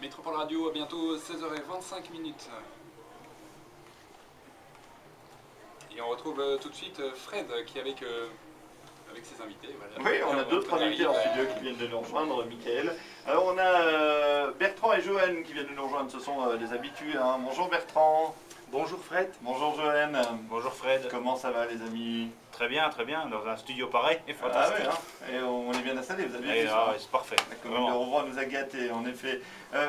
Métropole Radio, à bientôt 16h25 minutes. Et on retrouve tout de suite Fred qui est avec ses invités. Voilà. Oui, on a d'autres invités en studio qui viennent de nous rejoindre, Michael. Alors on a Bertrand et Johan qui viennent de nous rejoindre, ce sont des habitués. Hein. Bonjour Bertrand. Bonjour Fred. Bonjour Johan. Bonjour Fred. Comment ça va les amis? Très bien, dans un studio pareil, fantastique. Ah ouais, hein. Et on est bien installé, vous avez vu ça. C'est parfait. La commune de Rouvroy nous a gâtés, en effet.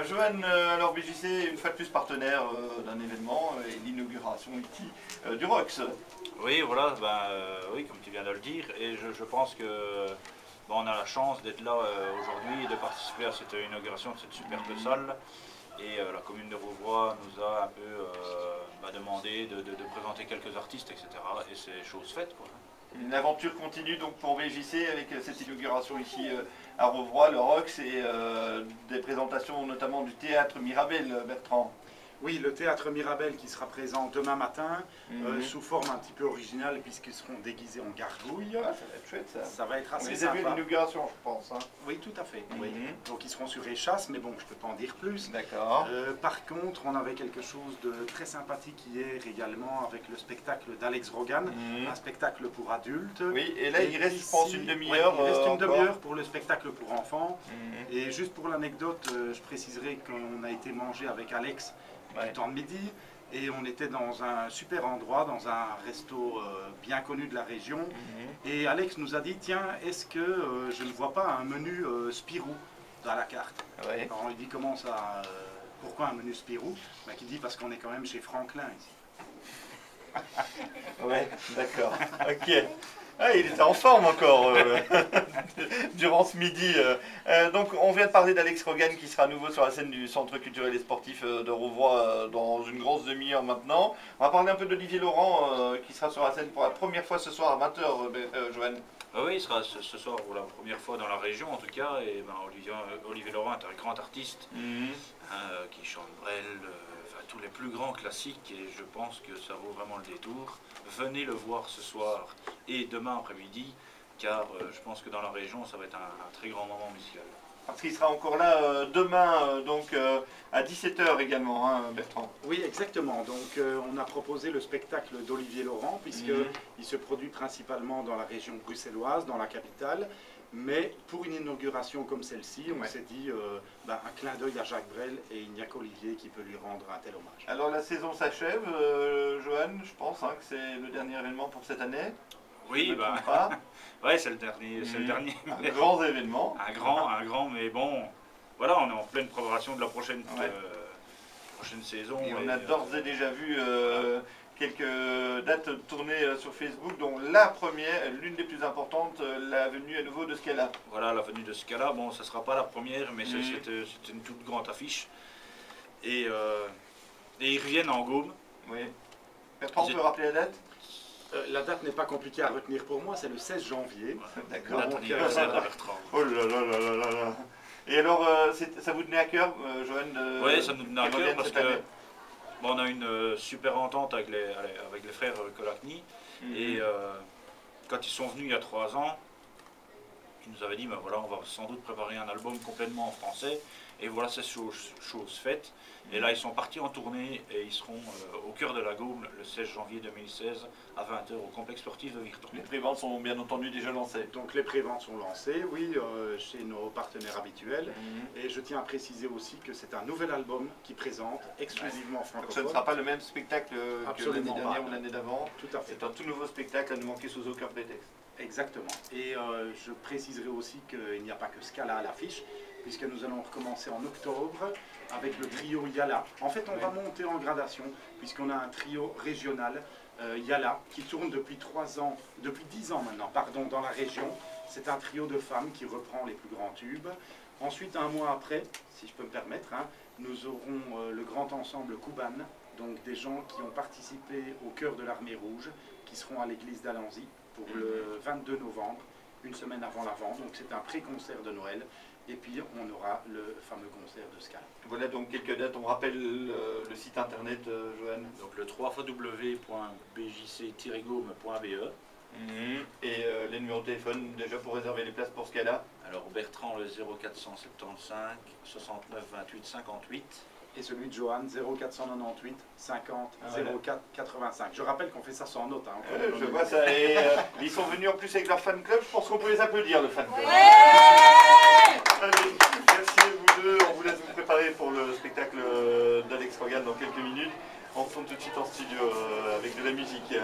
Johan, alors BJC, une fois de plus partenaire d'un événement, l'inauguration ici du ROX. Oui, voilà, oui, comme tu viens de le dire, et je pense que on a la chance d'être là aujourd'hui et de participer à cette inauguration de cette superbe salle. Et la commune de Rouvroy nous a un peu demandé de présenter quelques artistes, etc. Et c'est chose faite, quoi. Une aventure continue donc pour BJC avec cette inauguration ici à Rouvroy, le ROX, et des présentations notamment du théâtre Mirabel, Bertrand. Oui, le théâtre Mirabel qui sera présent demain matin, sous forme un petit peu originale puisqu'ils seront déguisés en gargouilles. Ah, ça va être chouette ça. Ça va être assez sympa. Vous avez vu l'inauguration, je pense. Hein. Oui, tout à fait. Oui. Donc ils seront sur échasse, mais bon, je ne peux pas en dire plus. D'accord. Par contre, on avait quelque chose de très sympathique hier également avec le spectacle d'Alex Rogan, un spectacle pour adultes. Oui, et là il reste, je pense, une demi-heure. Il reste une demi-heure pour le spectacle pour enfants. Et juste pour l'anecdote, je préciserai qu'on a été manger avec Alex du temps de midi, et on était dans un super endroit, dans un resto bien connu de la région, et Alex nous a dit, tiens, est-ce que je ne vois pas un menu Spirou dans la carte? Alors on lui dit, comment ça, pourquoi un menu Spirou? Il dit, parce qu'on est quand même chez Franklin ici. Ouais, d'accord, ok. Ah, il était en forme encore durant ce midi. Donc on vient de parler d'Alex Rogan qui sera à nouveau sur la scène du Centre culturel et sportif de Rouvroy dans une grosse demi-heure maintenant. On va parler un peu d'Olivier Laurent qui sera sur la scène pour la première fois ce soir à 20h, Johan. Oui, il sera ce soir pour la première fois dans la région en tout cas. Et Olivier Laurent est un grand artiste qui chante Brel, tous les plus grands classiques, et je pense que ça vaut vraiment le détour. Venez le voir ce soir et demain après-midi, car je pense que dans la région ça va être un très grand moment musical. Parce qu'il sera encore là demain, donc à 17h également, hein, Bertrand. Oui, exactement. Donc on a proposé le spectacle d'Olivier Laurent, puisqu'il se produit principalement dans la région bruxelloise, dans la capitale. Mais pour une inauguration comme celle-ci, on s'est dit un clin d'œil à Jacques Brel, et il n'y a qu'Olivier qui peut lui rendre un tel hommage. Alors la saison s'achève, Johan, je pense que c'est le dernier événement pour cette année. Oui, ouais, c'est le dernier. Un grand événement. Un grand, mais bon, voilà, on est en pleine préparation de la prochaine saison. Et on a d'ores et déjà vu quelques dates tournées sur Facebook, dont la première, l'une des plus importantes, la venue à nouveau de Scala. Voilà, la venue de Scala, bon, ça ne sera pas la première, mais c'est une toute grande affiche. Et ils reviennent en Gaume. Oui. Bertrand, on peut rappeler la date? La date n'est pas compliquée à retenir pour moi, c'est le 16 janvier. D'accord. Bertrand. Oh là là là là là. Et alors, ça vous tenait à cœur, Johan? Oui, ça nous tenait à cœur parce que on a une super entente avec les frères Colacny. Et quand ils sont venus il y a 3 ans, ils nous avaient dit, voilà, on va sans doute préparer un album complètement en français. Et voilà, c'est chose faite. Et là, ils sont partis en tournée et ils seront au cœur de la Gaume le 16 janvier 2016 à 20h au complexe sportif de Virton. Les préventes sont bien entendu déjà lancées. Donc les préventes sont lancées, oui, chez nos partenaires habituels. Et je tiens à préciser aussi que c'est un nouvel album qui présente exclusivement francophone. Ce ne sera pas le même spectacle que l'année dernière ou l'année d'avant. Tout à fait. C'est un tout nouveau spectacle à ne manquer sous aucun prétexte. Exactement. Et je préciserai aussi qu'il n'y a pas que Scala à l'affiche, puisque nous allons recommencer en octobre avec le trio Yala. En fait, on va monter en gradation, puisqu'on a un trio régional, Yala, qui tourne depuis 10 ans maintenant, dans la région. C'est un trio de femmes qui reprend les plus grands tubes. Ensuite, un mois après, si je peux me permettre, nous aurons le grand ensemble Kuban, donc des gens qui ont participé au Chœur de l'Armée Rouge, qui seront à l'église d'Alenzy pour le 22 novembre, une semaine avant l'Avent. Donc c'est un pré-concert de Noël. Et puis on aura le fameux concert de Scala. Voilà donc quelques dates. On rappelle le site internet, Johan. Donc le www.bjc-gaume.be. Et les numéros de téléphone déjà pour réserver les places pour Scala. Alors Bertrand le 0475 69 28 58. Et celui de Johan 0498 50 04 85. Je rappelle qu'on fait ça sans note. Hein, Je vois ça. Et ils sont venus en plus avec leur fan club. Je pense qu'on peut les applaudir, le fan club. Allez, merci à vous deux. On vous laisse vous préparer pour le spectacle d'Alex Rogan dans quelques minutes. On retourne tout de suite en studio avec de la musique.